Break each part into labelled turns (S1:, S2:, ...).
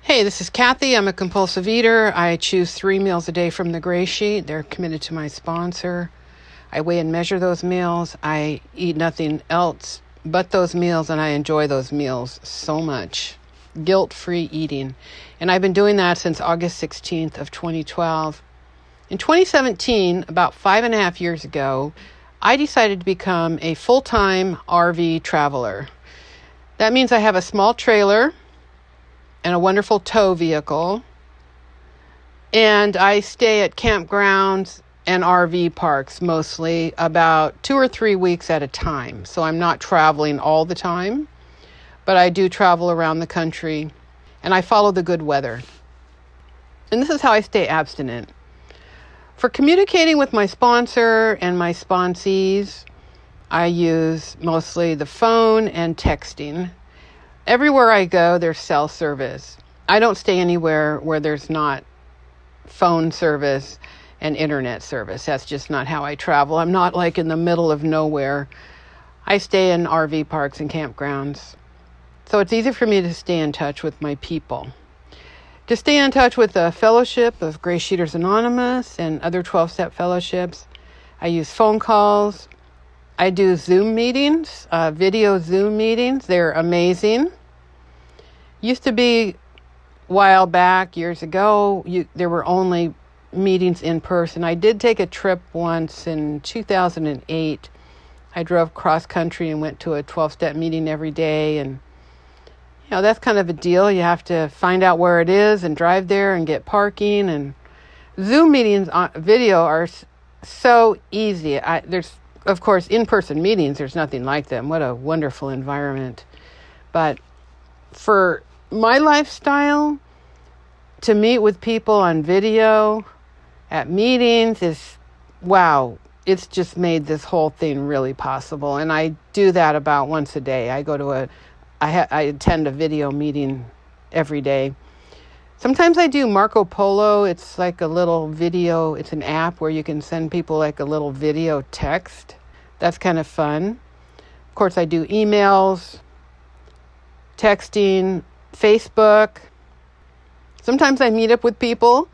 S1: Hey, this is Kathy. I'm a compulsive eater. I choose 3 meals a day from the Grey Sheet. They're committed to my sponsor. I weigh and measure those meals. I eat nothing else but those meals, and I enjoy those meals so much. Guilt-free eating. And I've been doing that since August 16th of 2012. In 2017, about 5.5 years ago, I decided to become a full-time RV traveler. That means I have a small trailer and a wonderful tow vehicle, and I stay at campgrounds and RV parks mostly about 2 or 3 weeks at a time. So I'm not traveling all the time, but I do travel around the country, and I follow the good weather. And this is how I stay abstinent. For communicating with my sponsor and my sponsees, I use mostly the phone and texting. Everywhere I go, there's cell service. I don't stay anywhere where there's not phone service and internet service. That's just not how I travel. I'm not like in the middle of nowhere. I stay in RV parks and campgrounds. So it's easy for me to stay in touch with my people. To stay in touch with the fellowship of GreySheeters Anonymous and other 12-step fellowships, I use phone calls. I do Zoom meetings, video Zoom meetings. They're amazing. Used to be a while back, years ago, there were only meetings in person. I did take a trip once in 2008. I drove cross country and went to a 12-step meeting every day. And, that's kind of a deal. You have to find out where it is and drive there and get parking. And Zoom meetings on video are so easy. There's, of course, in-person meetings. There's nothing like them. What a wonderful environment. But for my lifestyle, to meet with people on video at meetings is, wow, it's just made this whole thing really possible. And I do that about once a day. I go to I attend a video meeting every day. Sometimes I do Marco Polo. It's like a little video. It's an app where you can send people like a little video text. That's kind of fun. Of course, I do emails, texting, Facebook. Sometimes I meet up with people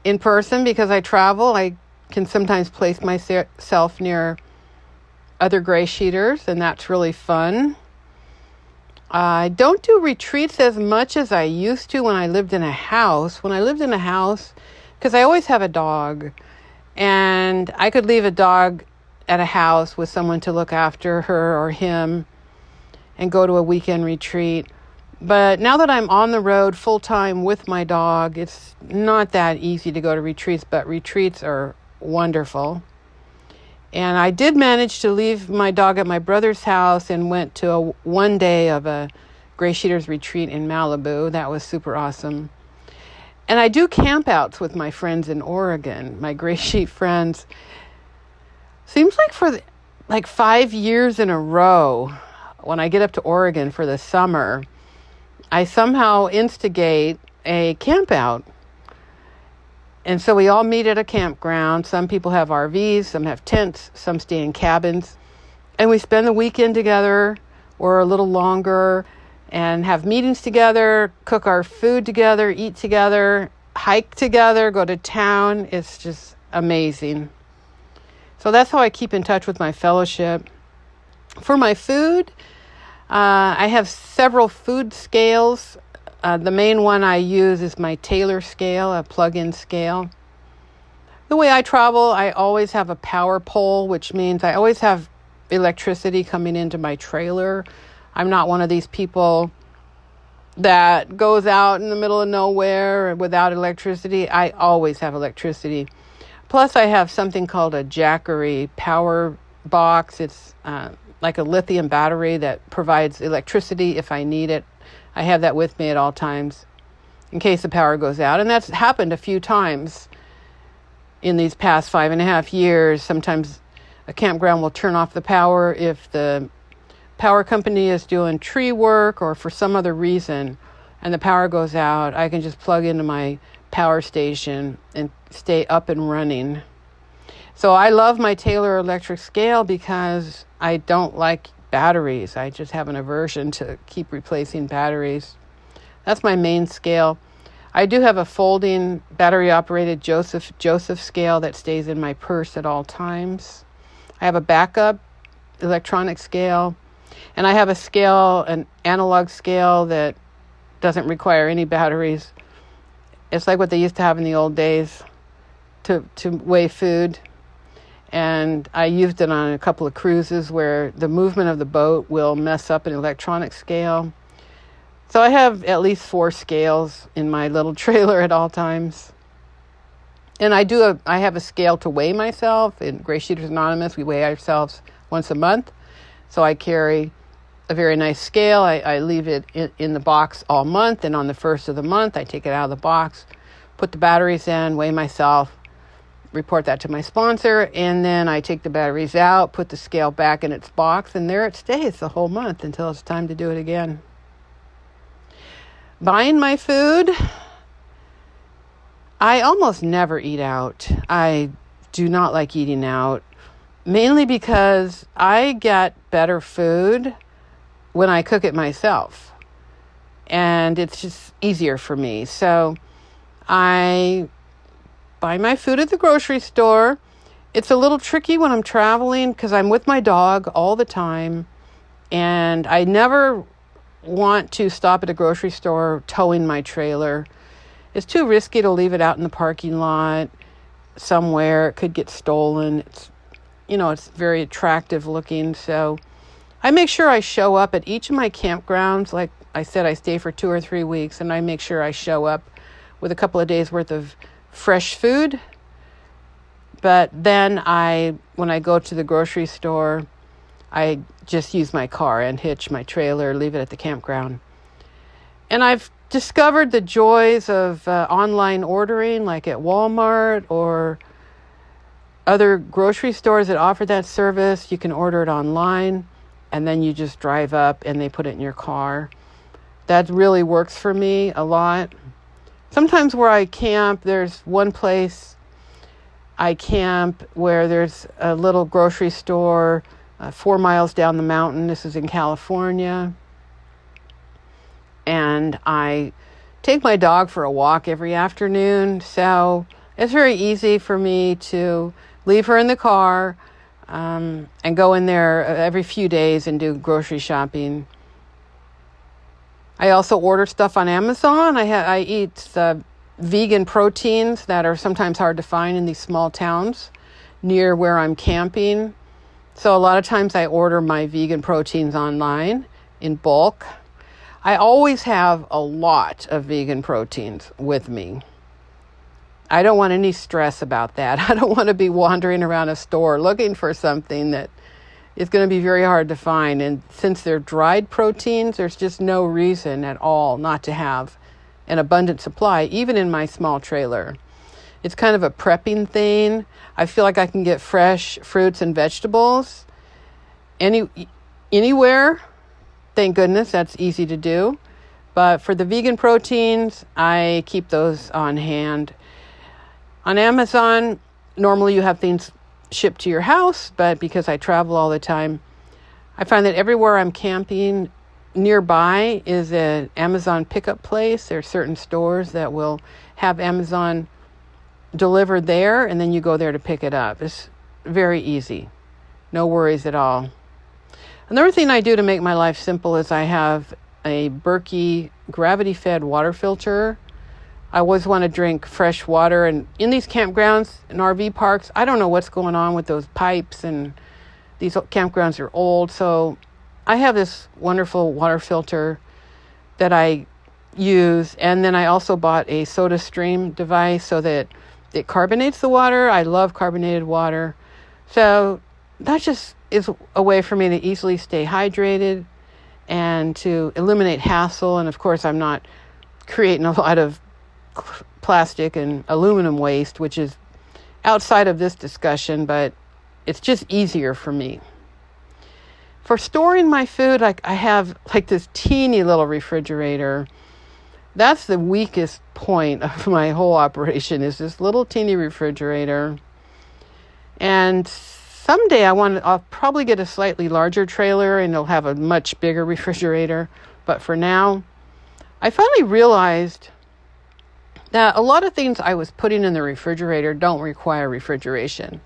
S1: in person because I travel. I can sometimes place myself near other GreySheeters, and that's really fun. I don't do retreats as much as I used to when I lived in a house. When I lived in a house, because I always have a dog, and I could leave a dog at a house with someone to look after her or him and go to a weekend retreat. But now that I'm on the road full-time with my dog, it's not that easy to go to retreats, but retreats are wonderful. And I did manage to leave my dog at my brother's house and went to one day of a GreySheeters retreat in Malibu. That was super awesome. And I do campouts with my friends in Oregon, my GreySheet friends. Seems like for 5 years in a row, when I get up to Oregon for the summer, I somehow instigate a campout. And so we all meet at a campground. Some people have RVs, some have tents, some stay in cabins. And we spend the weekend together or a little longer and have meetings together, cook our food together, eat together, hike together, go to town. It's just amazing. So that's how I keep in touch with my fellowship. For my food, I have several food scales. The main one I use is my Taylor scale, a plug-in scale. The way I travel, I always have a power pole, which means I always have electricity coming into my trailer. I'm not one of these people that goes out in the middle of nowhere without electricity. I always have electricity. Plus, I have something called a Jackery power box. It's like a lithium battery that provides electricity if I need it. I have that with me at all times in case the power goes out. And that's happened a few times in these past 5.5 years. Sometimes a campground will turn off the power if the power company is doing tree work or for some other reason and the power goes out. I can just plug into my power station and stay up and running. So I love my Taylor electric scale because I don't like batteries. I just have an aversion to keep replacing batteries. That's my main scale. I do have a folding battery-operated Joseph scale that stays in my purse at all times. I have a backup electronic scale, and I have a scale, an analog scale that doesn't require any batteries. It's like what they used to have in the old days to weigh food. And I used it on a couple of cruises where the movement of the boat will mess up an electronic scale. So I have at least 4 scales in my little trailer at all times. And I have a scale to weigh myself. In GreySheeters Anonymous, we weigh ourselves once a month. So I carry a very nice scale. I leave it in the box all month. And on the first of the month, I take it out of the box, put the batteries in, weigh myself, report that to my sponsor. And then I take the batteries out, put the scale back in its box, and there it stays the whole month until it's time to do it again. Buying my food, I almost never eat out. I do not like eating out, mainly because I get better food when I cook it myself. And it's just easier for me. So I buy my food at the grocery store. It's a little tricky when I'm traveling because I'm with my dog all the time. And I never want to stop at a grocery store towing my trailer. It's too risky to leave it out in the parking lot somewhere. It could get stolen. It's very attractive looking. So I make sure I show up at each of my campgrounds. Like I said, I stay for 2 or 3 weeks, and I make sure I show up with a couple of days worth of fresh food. But then when I go to the grocery store, I just use my car and hitch my trailer, leave it at the campground. And I've discovered the joys of online ordering, like at Walmart or other grocery stores that offer that service. You can order it online, and then you just drive up and they put it in your car. That really works for me a lot. Sometimes where I camp, there's one place I camp where there's a little grocery store 4 miles down the mountain. This is in California. And I take my dog for a walk every afternoon. So it's very easy for me to leave her in the car and go in there every few days and do grocery shopping. I also order stuff on Amazon. I eat vegan proteins that are sometimes hard to find in these small towns near where I'm camping. So a lot of times I order my vegan proteins online in bulk. I always have a lot of vegan proteins with me. I don't want any stress about that. I don't want to be wandering around a store looking for something that is going to be very hard to find. And since they're dried proteins, there's just no reason at all not to have an abundant supply, even in my small trailer. It's kind of a prepping thing. I feel like I can get fresh fruits and vegetables anywhere. Thank goodness, that's easy to do. But for the vegan proteins, I keep those on hand. On Amazon, normally you have things shipped to your house, but because I travel all the time, I find that everywhere I'm camping nearby is an Amazon pickup place. There are certain stores that will have Amazon delivered there, and then you go there to pick it up. It's very easy. No worries at all. Another thing I do to make my life simple is I have a Berkey gravity-fed water filter. I always want to drink fresh water, and in these campgrounds and RV parks, I don't know what's going on with those pipes, and these campgrounds are old. So I have this wonderful water filter that I use, and then I also bought a SodaStream device so that it carbonates the water. I love carbonated water. So that just is a way for me to easily stay hydrated and to eliminate hassle. And of course, I'm not creating a lot of plastic and aluminum waste, which is outside of this discussion, but it's just easier for me. For storing my food, I have like this teeny little refrigerator. That's the weakest point of my whole operation, is this little teeny refrigerator. And someday I'll probably get a slightly larger trailer and it'll have a much bigger refrigerator. But for now, I finally realized that a lot of things I was putting in the refrigerator don't require refrigeration.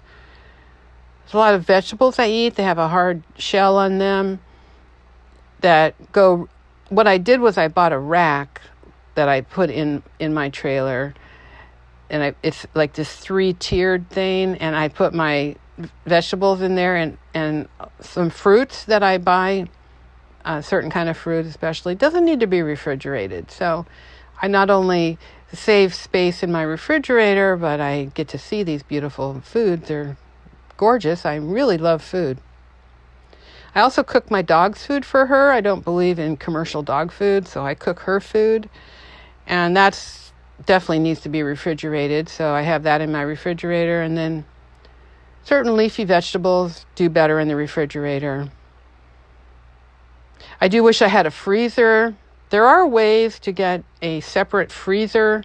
S1: There's a lot of vegetables I eat, they have a hard shell on them what I did was I bought a rack that I put in my trailer, and it's like this 3-tiered thing, and I put my vegetables in there and some fruits that I buy, a certain kind of fruit especially, doesn't need to be refrigerated. So I not only save space in my refrigerator, but I get to see these beautiful foods. They're gorgeous. I really love food. I also cook my dog's food for her. I don't believe in commercial dog food, so I cook her food. And that's definitely needs to be refrigerated, so I have that in my refrigerator. And then certain leafy vegetables do better in the refrigerator. I do wish I had a freezer. There are ways to get a separate freezer,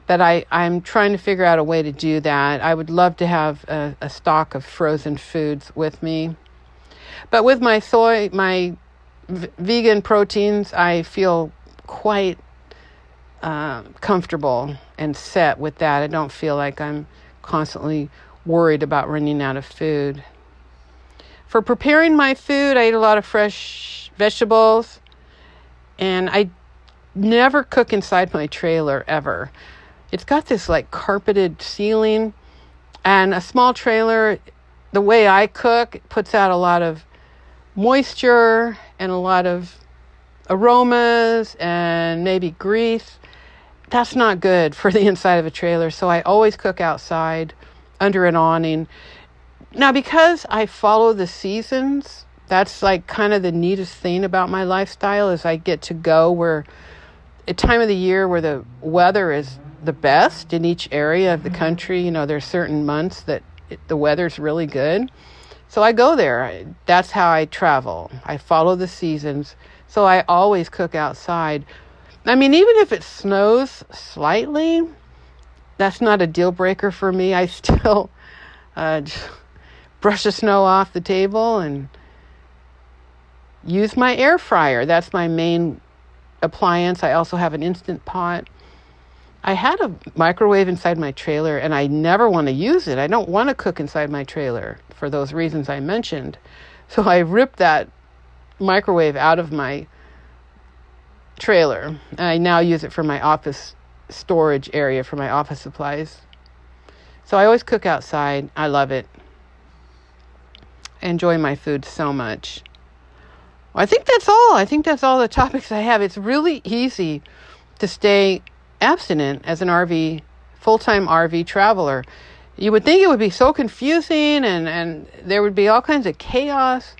S1: but I'm trying to figure out a way to do that. I would love to have a stock of frozen foods with me. But with my vegan proteins, I feel quite comfortable and set with that. I don't feel like I'm constantly worried about running out of food. For preparing my food, I eat a lot of fresh vegetables, and I never cook inside my trailer ever. It's got this like carpeted ceiling, and a small trailer, the way I cook, it puts out a lot of moisture and a lot of aromas and maybe grease. That's not good for the inside of a trailer, so I always cook outside under an awning. Now, because I follow the seasons, that's like kind of the neatest thing about my lifestyle, is I get to go where a time of the year where the weather is the best in each area of the country. You know, there's certain months that the weather's really good. So I go there. That's how I travel. I follow the seasons. So I always cook outside. I mean, even if it snows slightly, that's not a deal breaker for me. I still brush the snow off the table and use my air fryer. That's my main appliance. I also have an Instant Pot. I had a microwave inside my trailer, and I never want to use it. I don't want to cook inside my trailer for those reasons I mentioned. So I ripped that microwave out of my trailer, and I now use it for my office storage area for my office supplies. So I always cook outside. I love it. I enjoy my food so much. Well, I think that's all. I think that's all the topics I have. It's really easy to stay abstinent as an full-time RV traveler. You would think it would be so confusing and there would be all kinds of chaos,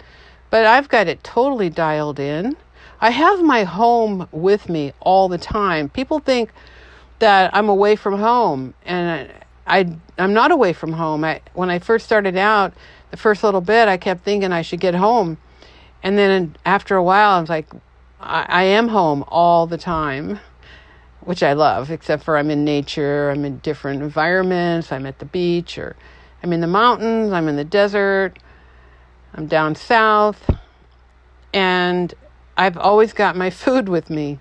S1: but I've got it totally dialed in. I have my home with me all the time. People think that I'm away from home, and I'm not away from home. When I first started out, the first little bit, I kept thinking I should get home. And then after a while, I was like, I am home all the time, which I love, except for I'm in nature, I'm in different environments, I'm at the beach, or I'm in the mountains, I'm in the desert, I'm down south, and I've always got my food with me.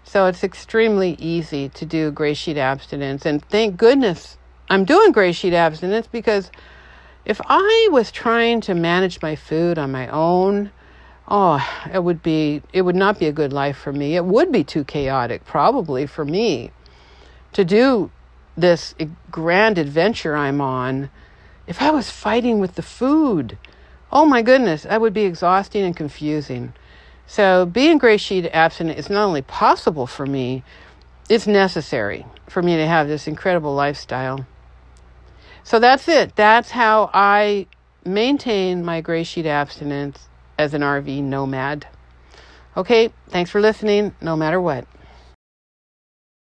S1: So it's extremely easy to do gray sheet abstinence, and thank goodness I'm doing gray sheet abstinence, because if I was trying to manage my food on my own, it would not be a good life for me. It would be too chaotic, probably, for me to do this grand adventure I'm on. If I was fighting with the food, oh my goodness, that would be exhausting and confusing. So being gray sheet abstinent is not only possible for me, it's necessary for me to have this incredible lifestyle. So that's it. That's how I maintain my gray sheet abstinence as an RV nomad. Okay, thanks for listening, no matter what.